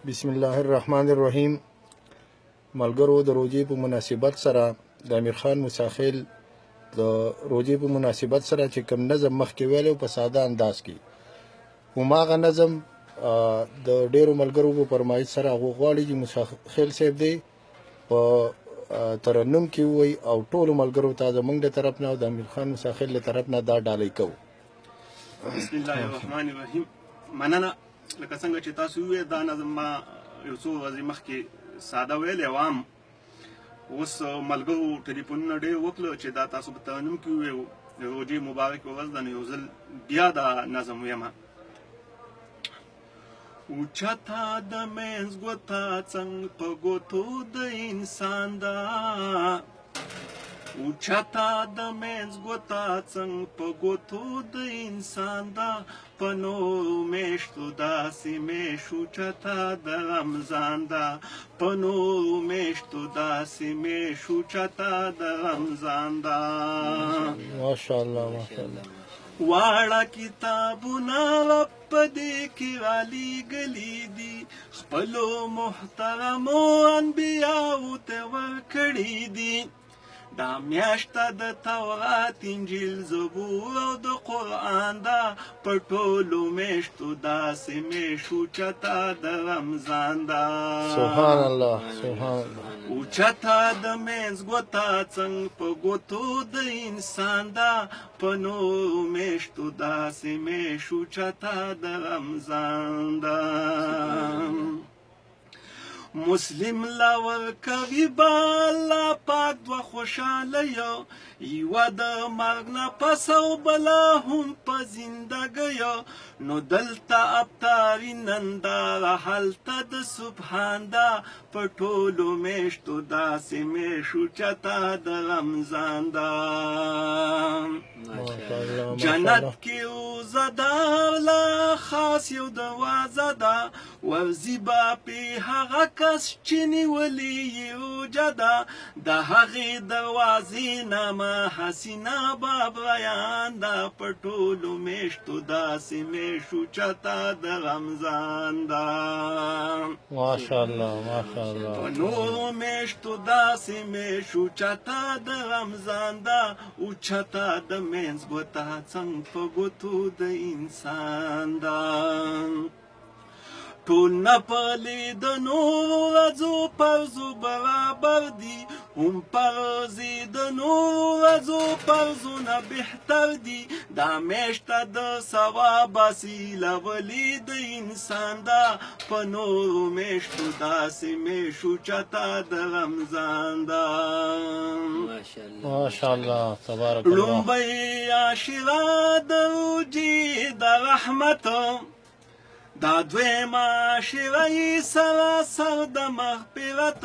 بسم الله الرحمن الرحیم. ملګرو د روژې په مناسبت سره د امیر خان موسی د روژې په مناسبت سره چې کوم نظم مخکې ویلی په ساده انداز کې هماغه نظم د ډیرو ملګرو په فرمایش سره هغه غواړي چې موسی صاحب دی په ترنم کې ووایي او ټولو ملګرو ته زموږ د طرف نه او د امیر خان موسی له طرف نه دا ډالۍ کوو. بسم الله الرحمن الرحیم. مننه. لکه څنګه چې تاسو وویل دا نظم ما یو څو ورځې مخکې ساده ویلی وم، اوس ملګرو ټلیفونونه ډېر وکړه چې دا تاسو په ترنم کې وویل د روژې مبارک ورځ ده، نو یو ځل بیا دا نظم ویمه. اوچته د منځ ګوته څنګ په ګوتو د انسان ده، اوچته د منځ ګوته څنګ په ګوتو د انسان ده، په نورو میاشتو داسې میاشت اوچته د رمضان ده، په نورو میاشتو داسې میاشت اوچته د رمضان ده. ماشاءالله ماشاءالله. واړه کتابونه په دې کې رالیږلي دي، خپلو محترمو انبیاوو ته ورکړي دي. دا میاشته د تورات انجیل زبور او د قرآن ده، په ټولو میاشتو داسې میاشت اوچته د رمضان ده. سبحان الله سبحان الله. اوچته د منځ ګوته څنګ په ګوتو د انسان ده، په نورو میاشتو داسې میاشت اوچته د رمضان ده. مسلم لا ورکوي به الله پاک دوه خوشحالیو، یوه د مرګ نه پس او بله هم په زندګیو، نو دلته ابتاري ننداره هلته د سبحان ده، په ټولو میاشتو داسې میاشت اوچته د رمضان ده. جنت کې روزه ده لا خاص یو دروازه ده، ورځي به پې هغه کس چې نیولې یې روژه ده، د هغې دروازې نامه حسینه به بیان ده، په ټولو میاشتو داسې میاشت اوچته د رمضان ده. ماشاءالله ماشاءالله. په نورو میاشتو داسې میاشت اوچته د رمضان ده، اوچته د منځ ګوته څنګ په ګوتو د انسان ده. ټول نه په لیدنو ورځو پرزو برابر دي، هم پرزې د نورو ورځو پرزونه بهتر دي، دا میاشته د ثواب حاصله ولي د انسان ده، په نورو میاشتو داسې میاشت اوچته د رمضان ده. ماشاءالله تبارک الله. لومبۍ عاشره د روژې د رحمت، دا دویمه عاشره یې سراسر د مغفرت،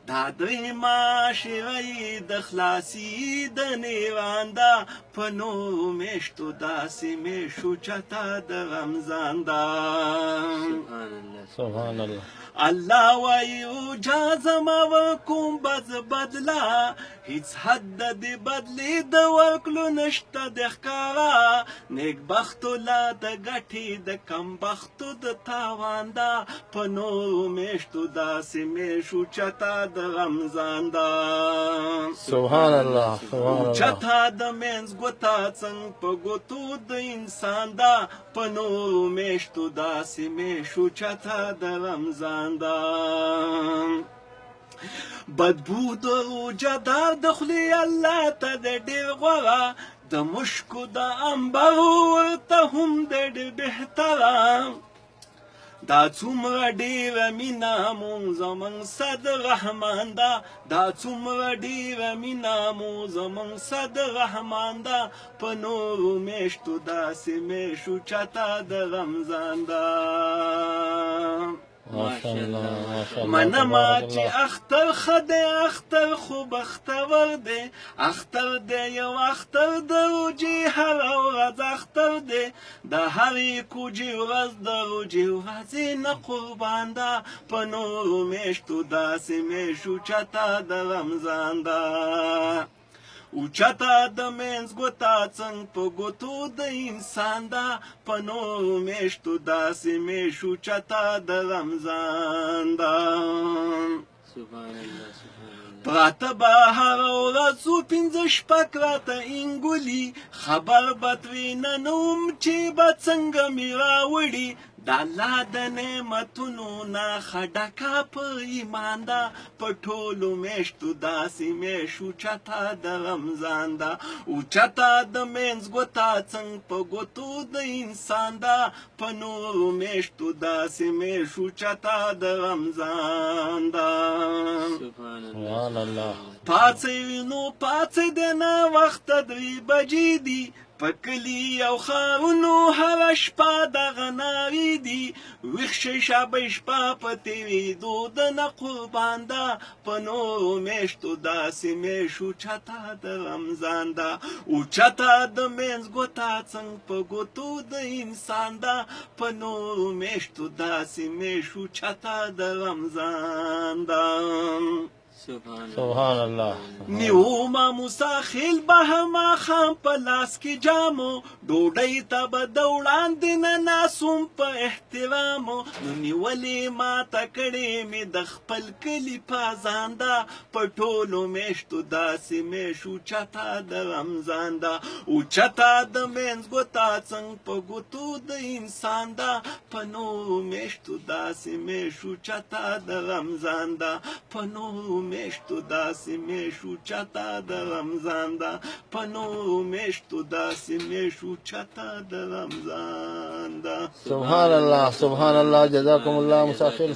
دا دریمه عاشره یې د خلاصي د نیران ده، په نورو میاشتو داسې میاشت اوچته د رمضان ده. سبحان الله. الله وایي روژه زما ورکوم بز بدله، هیڅ حد د بدلې د ورکلو نشته د ښکاره، نیکبختو لا د ګټې د کمبختو د تاوان ده، په نورو میاشتو داسې میاشت اوچته د رمضان ده. سبحان الله سبحان الله. اوچته د منځ ګوته څنګ په ګوتو د انسان ده، په نورو میاشتو داسې میاشت اوچته د رمضان ده. بدبو د روژه دار د خولې الله ته د ډېر غوره، د مشکو د عنبرو ورته هم د ډېر بهتره، دا څومره ډېره مینه مو زموږ صد رحمان ده، دا څومره ډېره مینه مو زموږ صد رحمان ده، په نورو میاشتو داسې میاشت اوچته د رمضان ده. ماشاءالله ماشاءالله. منمه چې اختر ښه دی اختر خو بختور دی، اختر دی یو اختر د روژې هره ورځ اختر دی، د هرې کوجې ورځ د روژې ورځې نه قربان ده، په نورو میاشتو داسې میاشت اوچته د رمضان ده. اوچته د منځ ګوته څنګ په ګوتو د انسان ده په نورو میاشتو داسې میاشت اوچته د رمضان ده پراته به هره ورځ څو پنځه شپږ راته انګولي خبر به ترېنه نه وم چې به څنګه مې راوړي د الله د نعمتونو نه ښه ډکه په ایمان ده په ټولو میاشتو داسې میاشت اوچته د رمضان ده اوچته د منځ ګوته څنګ په ګوتو د انسان ده په نورو میاشتو داسې میاشت اوچته د رمضان ده سبحان الله. پاڅئ نو پاڅېدی نه وخته 3 بجې دي په کلي او ښارونو هره شپه دغه نارې دي ویښ شئ شابه شپه په تېرېدو د نه قربان ده په نورو میاشتو داسې میاشت اوچته د رمضان ده اوچته د منځ ګوته څنګ په ګوتو د انسان ده په نورو میاشتو داسې میاشت اوچته د رمضان ده سبحان الله. نیوما موسی خیل به ماښام په لاس کې جامو ډوډۍ ته به د وړاندې نه ناسوم په احترامو نو نیولې ماته کړې مې د خپل کلي پازان ده په ټولو میاشتو داسې میاشت اوچته د رمضان ده اوچته د منځ ګوته څنګ په ګوتو د انسان ده په نورو میاشتو داسې میاشت اوچته د رمضان ده په نورو میاشتو داسې میاشت اوچته د رمضان ده په نورو میاشتو داسې میاشت اوچته د رمضان ده سبحان الله. سبحان الله. جزاكم الله مساء خير.